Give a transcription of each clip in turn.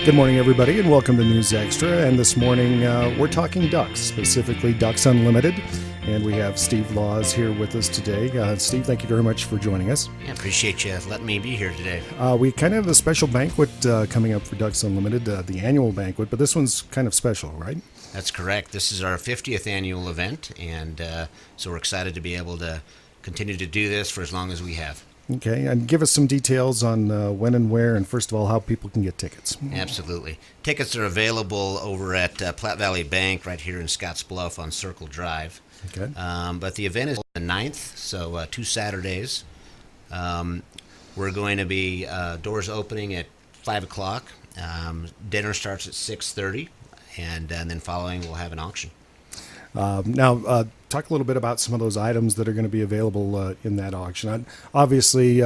Good morning, everybody, and welcome to News Extra. And this morning, we're talking ducks, specifically Ducks Unlimited. And we have Steve Laws here with us today. Steve, thank you very much for joining us. Yeah, appreciate you letting me be here today. We kind of have a special banquet coming up for Ducks Unlimited, the annual banquet, but this one's kind of special, right? That's correct. This is our 50th annual event, and so we're excited to be able to continue to do this for as long as we have. Okay, and give us some details on when and where, and first of all, how people can get tickets. Absolutely. Tickets are available over at Platte Valley Bank right here in Scottsbluff on Circle Drive. Okay. But the event is the 9th, so 2 Saturdays. We're going to be doors opening at 5 o'clock. Dinner starts at 6:30, and then following we'll have an auction. Now, talk a little bit about some of those items that are going to be available in that auction. Obviously,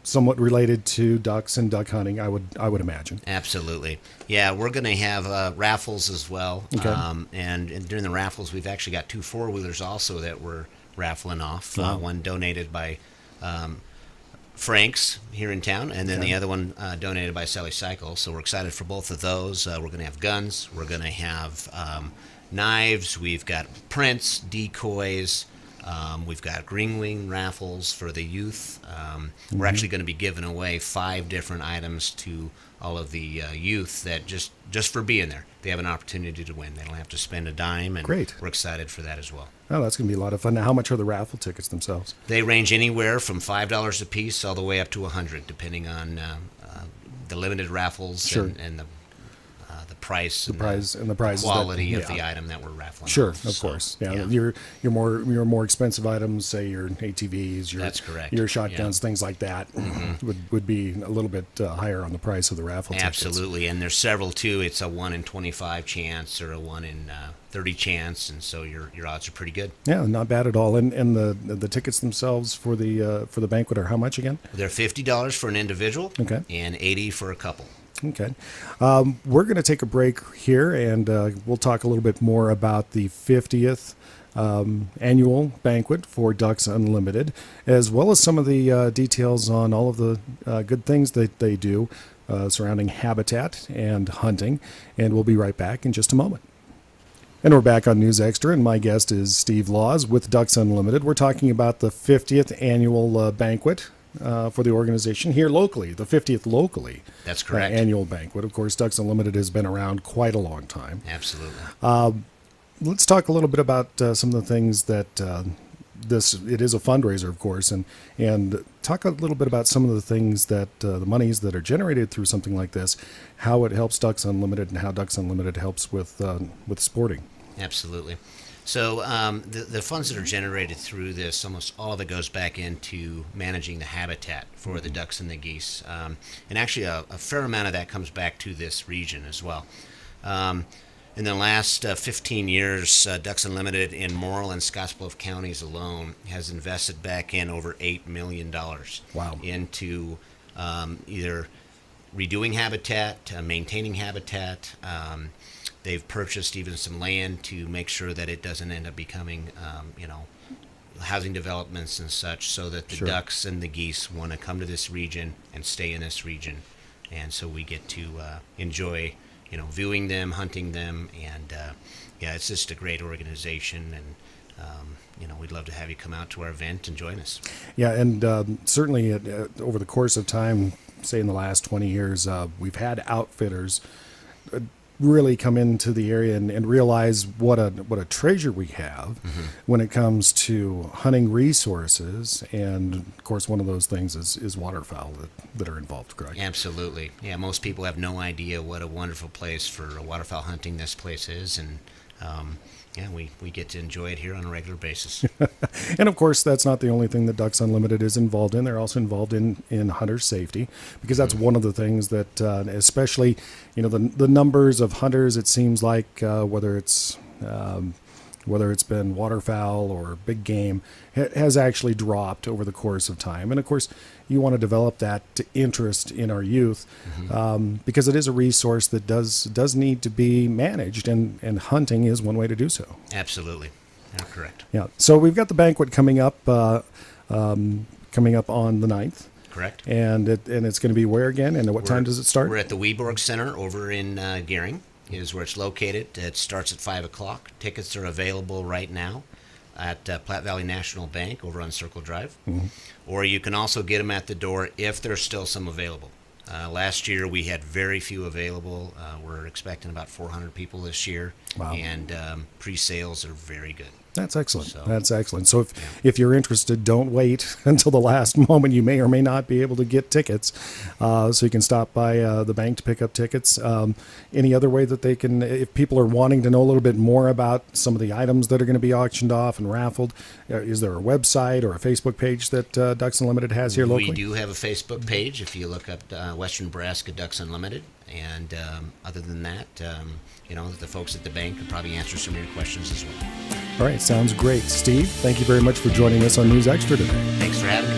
somewhat related to ducks and duck hunting, I would imagine. Absolutely. Yeah, we're going to have raffles as well. Okay. And during the raffles, we've actually got 2 four-wheelers also that we're raffling off. Wow. One donated by Frank's here in town, and then Okay. the other one donated by Sally Cycle. So we're excited for both of those. We're going to have guns. We're going to have knives. We've got prints, decoys. We've got green wing raffles for the youth. We're actually going to be giving away 5 different items to all of the youth that just for being there, they have an opportunity to win. They don't have to spend a dime, and Great. We're excited for that as well. Oh, that's going to be a lot of fun. Now, how much are the raffle tickets themselves? They range anywhere from $5 a piece all the way up to $100, depending on the limited raffles. Sure. And the price, The prize and the prizes quality that, of the item that we're raffling. Sure, off. of So, course. Yeah, your more expensive items, say your ATVs, That's correct. your shotguns, Yeah. things like that, would be a little bit higher on the price of the raffle tickets. Absolutely, and there's several too. It's a 1 in 25 chance or a 1 in 30 chance, and so your odds are pretty good. Yeah, not bad at all. And the tickets themselves for the banquet are how much again? They're $50 for an individual, Okay. and $80 for a couple. Okay. We're going to take a break here, and we'll talk a little bit more about the 50th annual banquet for Ducks Unlimited, as well as some of the details on all of the good things that they do surrounding habitat and hunting. And we'll be right back in just a moment. And we're back on News Extra, and my guest is Steve Laws with Ducks Unlimited. We're talking about the 50th annual banquet for the organization here locally, the 50th locally. That's correct. Annual banquet. Of course, Ducks Unlimited has been around quite a long time. Absolutely. Let's talk a little bit about some of the things that it is a fundraiser, of course, and talk a little bit about some of the things that the monies that are generated through something like this, how it helps Ducks Unlimited, and how Ducks Unlimited helps with sporting. Absolutely. So the funds that are generated through this, almost all of it goes back into managing the habitat for the ducks and the geese. And actually a fair amount of that comes back to this region as well. In the last 15 years, Ducks Unlimited in Morrill and Scottsbluff counties alone has invested back in over $8 million Wow. into either redoing habitat, maintaining habitat. They've purchased even some land to make sure that it doesn't end up becoming, housing developments and such, so that the Sure. ducks and the geese want to come to this region and stay in this region. And so we get to enjoy, viewing them, hunting them, and it's just a great organization. And we'd love to have you come out to our event and join us. Yeah, and certainly over the course of time, say in the last 20 years, we've had outfitters really come into the area and realize what a treasure we have when it comes to hunting resources. And of course, one of those things is waterfowl that are involved, correct? Absolutely. Yeah, most people have no idea what a wonderful place for waterfowl hunting this place is, and we get to enjoy it here on a regular basis. And of course, that's not the only thing that Ducks Unlimited is involved in. They're also involved in hunter safety, because that's one of the things that, especially, the numbers of hunters, it seems like, whether it's been waterfowl or big game, has actually dropped over the course of time. And of course, you want to develop that interest in our youth, because it is a resource that does need to be managed, and hunting is one way to do so. Absolutely. Yeah, correct. Yeah. So we've got the banquet coming up on the 9th. Correct. And it's going to be where again? And at what time does it start? We're at the Weborg Center over in Gering, is where it's located. It starts at 5 o'clock. Tickets are available right now at Platte Valley National Bank over on Circle Drive. Mm-hmm. Or you can also get them at the door if there's still some available. Last year we had very few available. We're expecting about 400 people this year. Wow. And pre-sales are very good. That's excellent. So, That's excellent. So if you're interested, don't wait until the last moment. You may or may not be able to get tickets. So you can stop by the bank to pick up tickets. Any other way that they can, if people are wanting to know a little bit more about some of the items that are going to be auctioned off and raffled, is there a website or a Facebook page that Ducks Unlimited has here locally? We do have a Facebook page if you look up West Nebraska Ducks Unlimited. And other than that, the folks at the bank could probably answer some of your questions as well. All right, sounds great. Steve, thank you very much for joining us on News Extra today. Thanks for having me.